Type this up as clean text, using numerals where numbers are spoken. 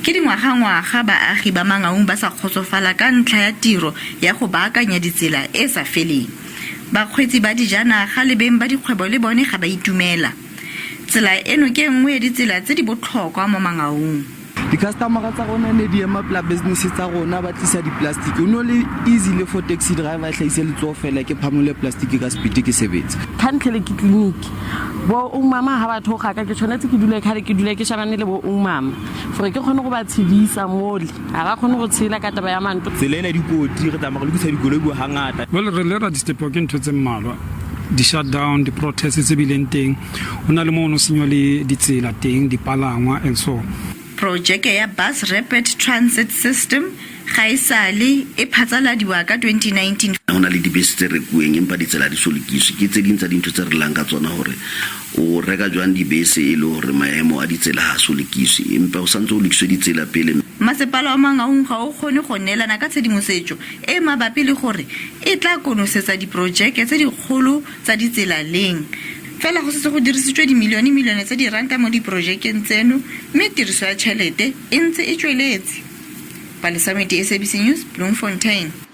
ke dingwaga baagi ba Mangaung ba sa kgotsofala ka ntlha ya tiro ya go baakanya ditsela e sa feleng. Bakgweetsi ba dijanaga le beng ba dikgwebo le bone ga ba itumela. Tsela eno ke nngwe ya ditsela tse di botlhokwa mo Mangaung. Di-customer tsa rona ne di ema pela business tsa rona ba tlisa di-plastic. O no le easy for taxi driver hlaise letsoho fela ke phamole plastic ka speed ke sebetsa. Kantle ke clinic. Bo mama ha batho ga ka ke tshwanetse ke dule ke dule ke shabane le bo mama. For ke khone go ba tshedisa mole. Ha ba khone go tshela ka taba ya manto. Tselela dikoti re tsamaya le go tsedi go hangata. Well re le ra distepo ke ntho tse mmalwa. Di shutdown, di protests tse bileng teng. Ona le mo no senyo le ditsela teng, dipalangwa and so. Projeke ya Bus Rapid Transit System ga isale e phatsaladiwa ka 2019. Hona le dibese tse rekueng empa ditsela di solokiswe ke tse ding tsa dintho tse re lang ka tsona hore o reka jwang dibese e le hore maemo a ditsela ha solokiswe empa o santse o lokiswe ditsela pele. Masepala wa Mangaung ga o kgone go neelana ka tshedimosetso e mabapi le gore e tla konosetsa diprojeke tse dikgolo tsa ditsela leng. Fela go setse go dirisitswe dimilione tse di ranta mo diprojekeng tseno mme tiriso ya tšhelete e ntse e tsweletse. Palesa Meti, SABC News, Bloemfontein.